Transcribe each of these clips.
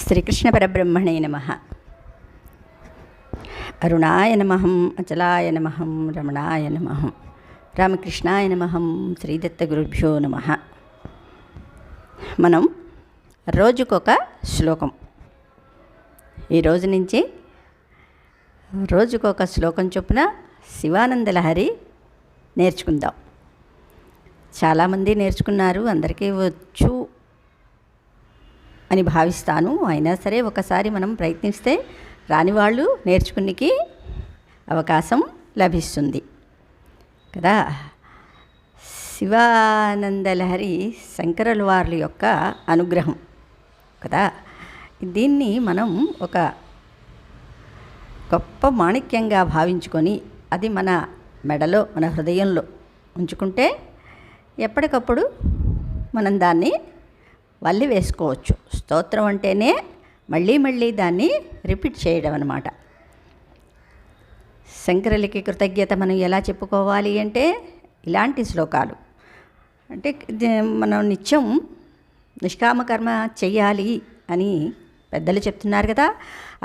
శ్రీకృష్ణ పరబ్రహ్మణే నమః. అరుణాయ నమః, అచలాయ నమః, రమణాయ నమః, రామకృష్ణాయ నమః, శ్రీదత్త గురుభ్యో నమః. మనం రోజుకొక శ్లోకం, ఈరోజు నుంచి రోజుకొక శ్లోకం చొప్పున శివానంద లహరి నేర్చుకుందాం. చాలామంది నేర్చుకున్నారు, అందరికీ వచ్చు అని భావిస్తాను. అయినా సరే ఒకసారి మనం ప్రయత్నిస్తే రాని వాళ్ళు నేర్చుకునికి అవకాశం లభిస్తుంది కదా. శివానందలహరి శంకరుల వారి యొక్క అనుగ్రహం కదా. దీన్ని మనం ఒక గొప్ప మాణిక్యంగా భావించుకొని అది మన మెడలో, మన హృదయంలో ఉంచుకుంటే ఎప్పటికప్పుడు మనం దాన్ని వల్లి వేసుకోవచ్చు. స్తోత్రం అంటేనే మళ్ళీ మళ్ళీ దాన్ని రిపీట్ చేయడం అన్నమాట. శంకరులకి కృతజ్ఞత మనం ఎలా చెప్పుకోవాలి అంటే ఇలాంటి శ్లోకాలు. అంటే మనం నిత్యం నిష్కామకర్మ చెయ్యాలి అని పెద్దలు చెప్తున్నారు కదా.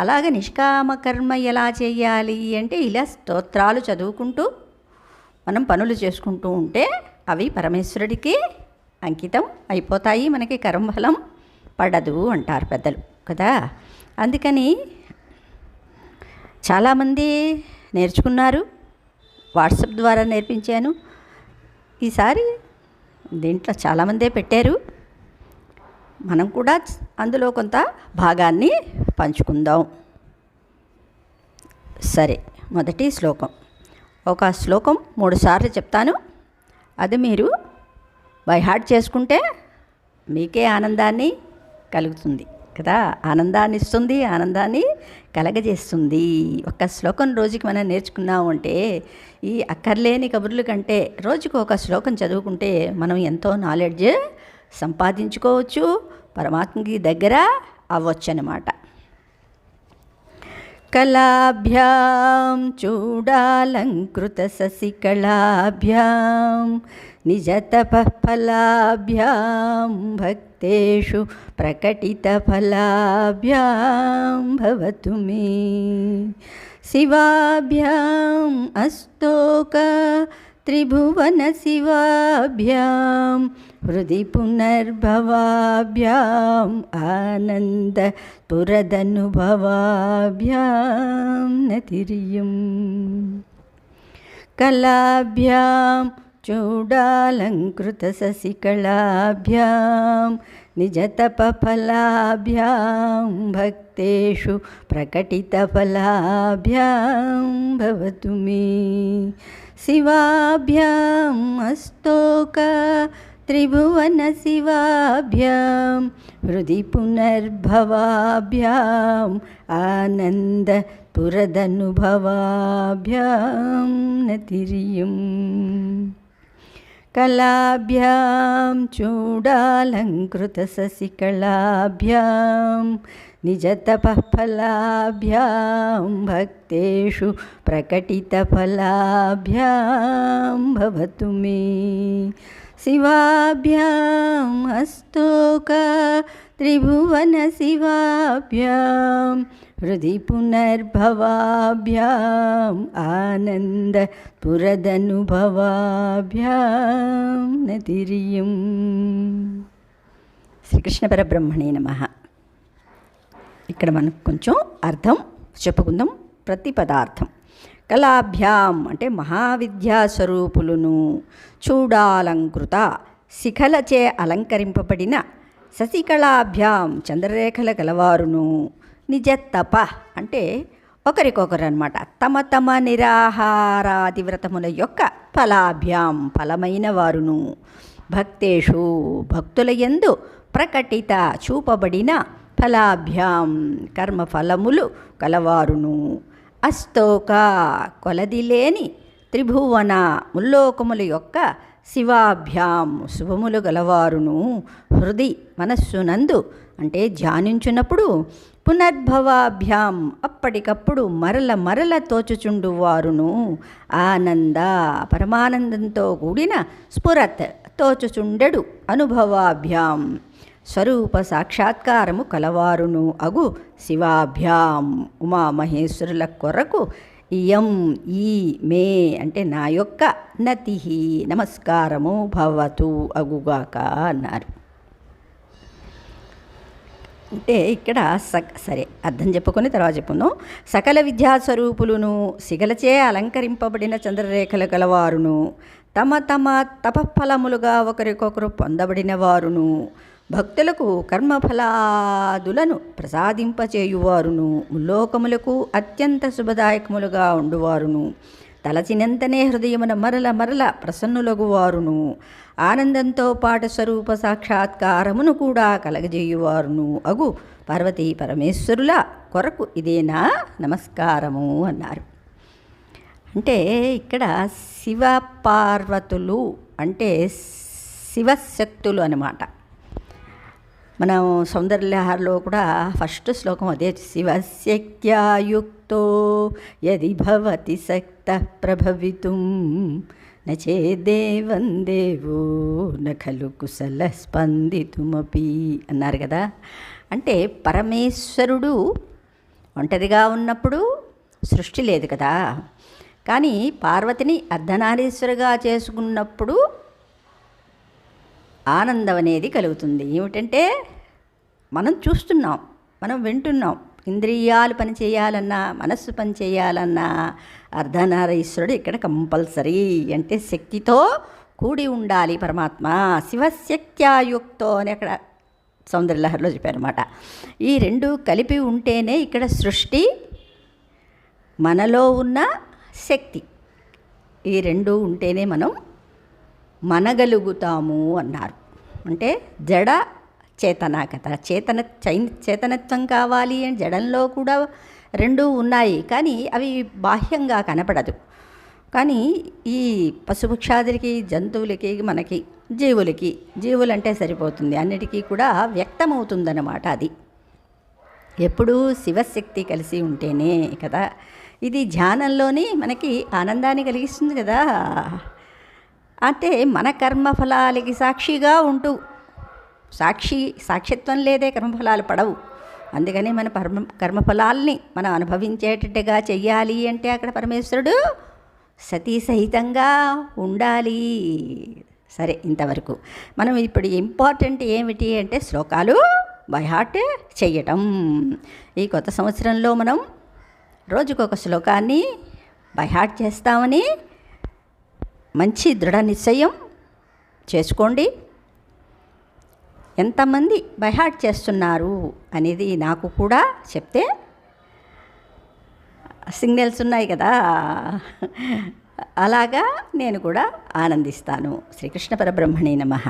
అలాగే నిష్కామకర్మ ఎలా చేయాలి అంటే ఇలా స్తోత్రాలు చదువుకుంటూ మనం పనులు చేసుకుంటూ ఉంటే అవి పరమేశ్వరుడికి అంకితం అయిపోతాయి, మనకి కర్మఫలం పడదు అంటారు పెద్దలు కదా. అందుకని చాలామంది నేర్చుకున్నారు, వాట్సాప్ ద్వారా నేర్పించాను. ఈసారి దీంట్లో చాలామందే పెట్టారు, మనం కూడా అందులో కొంత భాగాన్ని పంచుకుందాం. సరే, మొదటి శ్లోకం. ఒక శ్లోకం 3 సార్లు చెప్తాను, అది మీరు బై హార్ట్ చేసుకుంటే మీకే ఆనందాన్ని కలుగుతుంది కదా. ఆనందాన్ని ఇస్తుంది, ఆనందాన్ని కలగజేస్తుంది. ఒక శ్లోకం రోజుకి మనం నేర్చుకున్నాము అంటే ఈ అక్కర్లేని కబుర్ల కంటే రోజుకు ఒక శ్లోకం చదువుకుంటే మనం ఎంతో నాలెడ్జ్ సంపాదించుకోవచ్చు, పరమాత్మకి దగ్గర అవ్వచ్చు అన్నమాట. కళాభ్యాం చూడాలంకృత శశికళాభ్యాం నిజతపఃఫలాభ్యాం భక్తేషు ప్రకటితఫలాభ్యాం భవతు మే. శివాభ్యాం అస్తోక త్రిభువన శివాభ్యాం హృది పునర్భవాభ్యాం ఆనంద పురదనుభవాభ్యాం నతిరియం. కళాభ్యాం చూడాలంకృత శశికళాభ్యాం నిజతపఫలాభ్యాం భక్తేషు ప్రకటితఫలాభ్యాం భవతు మే. శివాభ్యాం అస్తోక త్రిభువన శివాభ్యాం హృది పునర్భవాభ్యాం ఆనంద పురదనుభవాభ్యాం నతిరియం. కళాభ్యాం చూడాలంకృత శశికళాభ్యాం నిజతపఃఫలాభ్యాం భక్తేషు ప్రకటితఫలాభ్యాం భవతు మే. శివాభ్యాం అస్తోక త్రిభువన శివాభ్యాం హృది పునర్భవాభ్యాం ఆనంద పురదనుభవాభ్యాం నతిరియం. శ్రీకృష్ణ పరబ్రహ్మణే నమః. ఇక్కడ మనం కొంచెం అర్థం చెప్పుకుందాం. ప్రతి పదార్థం. కళాభ్యాం అంటే మహావిద్యాస్వరూపులను, చూడాలంకృత శిఖలచే అలంకరింపబడిన, శశికళాభ్యాం చంద్రరేఖల గలవారును, నిజతప అంటే ఒకరికొకరు అన్నమాట, తమ తమ నిరాహారాది వ్రతముల యొక్క ఫలాభ్యాం ఫలమైన వారును, భక్తేషు భక్తుల యందు ప్రకటిత చూపబడిన ఫలాభ్యాం కర్మఫలములు కలవారును, అస్తోక కొలదిలేని త్రిభువన ముల్లోకముల యొక్క శివాభ్యాం శుభములు గలవారును, హృది మనస్సునందు అంటే ధ్యానించున్నప్పుడు, పునర్భవాభ్యాం అప్పటికప్పుడు మరల మరల తోచుచుండువారును, ఆనంద పరమానందంతో కూడిన స్ఫురత్ తోచుచుండెడు అనుభవాభ్యాం స్వరూప సాక్షాత్కారము కలవారును అగు శివాభ్యాం ఉమామహేశ్వరుల కొరకు ఇయం ఈ మే అంటే నా యొక్క నతి నమస్కారము భవతు అగుగాక అన్నారు. అంటే ఇక్కడ సరే అర్థం చెప్పుకొని తర్వాత చెప్పును. సకల విద్యాస్వరూపులను సిగలచే అలంకరింపబడిన చంద్రరేఖలు గలవారును తమ తమ తపఫలములుగా ఒకరికొకరు పొందబడిన వారును భక్తులకు కర్మఫలాదులను ప్రసాదింపచేయువారును ముల్లోకములకు అత్యంత శుభదాయకములుగా ఉండువారును తలచినంతనే హృదయమున మరల మరల ప్రసన్నులగువారును ఆనందంతో పాటు స్వరూప సాక్షాత్కారమును కూడా కలగజేయువారును అగు పార్వతీ పరమేశ్వరుల కొరకు ఇదేనా నమస్కారము అన్నారు. అంటే ఇక్కడ శివ పార్వతులు అంటే శివశక్తులు అన్నమాట. మనం సౌందర్యలహరిలో కూడా ఫస్ట్ శ్లోకం అదే, శివశక్త్యాయుక్తో యది భవతి సక్త ప్రభవితుం నచేదేవం దేవో నఖలు కుశల స్పందితుమపి అన్నారు కదా. అంటే పరమేశ్వరుడు ఒంటరిగా ఉన్నప్పుడు సృష్టి లేదు కదా, కానీ పార్వతిని అర్ధనారీశ్వరుగా చేసుకున్నప్పుడు ఆనందం అనేది కలుగుతుంది. ఏమిటంటే మనం చూస్తున్నాం, మనం వింటున్నాం, ఇంద్రియాలు పని చేయాలన్నా మనస్సు పని చేయాలన్నా అర్ధనారీశ్వరుడు ఇక్కడ కంపల్సరీ. అంటే శక్తితో కూడి ఉండాలి పరమాత్మ. శివశక్త్యాయుక్తో అని అక్కడ సౌందర్యలహరిలో చెప్పారన్నమాట. ఈ రెండు కలిపి ఉంటేనే ఇక్కడ సృష్టి, మనలో ఉన్న శక్తి, ఈ రెండు ఉంటేనే మనం మనగలుగుతాము అన్నారు. అంటే జడ చేతన కదా, చేతనత్వం కావాలి అని జడంలో కూడా రెండు ఉన్నాయి, కానీ అవి బాహ్యంగా కనపడదు. కానీ ఈ పశుపక్షాదులకి జంతువులకి మనకి జీవులంటే సరిపోతుంది, అన్నిటికీ కూడా వ్యక్తమవుతుందన్నమాట. అది ఎప్పుడూ శివశక్తి కలిసి ఉంటేనే కదా. ఇది ధ్యానంలోని మనకి ఆనందాన్ని కలిగిస్తుంది కదా. అంటే మన కర్మఫలాలకి సాక్షిగా ఉంటూ, సాక్షిత్వం లేదే కర్మఫలాలు పడవు. అందుకని మన కర్మఫలాల్ని మనం అనుభవించేటట్టుగా చెయ్యాలి అంటే అక్కడ పరమేశ్వరుడు సతీ సహితంగా ఉండాలి. సరే, ఇంతవరకు మనం ఇప్పుడు ఇంపార్టెంట్ ఏమిటి అంటే శ్లోకాలు బై హార్ట్ చెయ్యటం. ఈ కొత్త సంవత్సరంలో మనం రోజుకొక శ్లోకాన్ని బై హార్ట్ చేస్తామని మంచి దృఢ నిశ్చయం చేసుకోండి. ఎంతమంది బై హార్ట్ చేస్తున్నారు అనేది నాకు కూడా చెప్తే, సిగ్నల్స్ ఉన్నాయి కదా, అలాగా నేను కూడా ఆనందిస్తాను. శ్రీకృష్ణ పరబ్రహ్మణే నమః.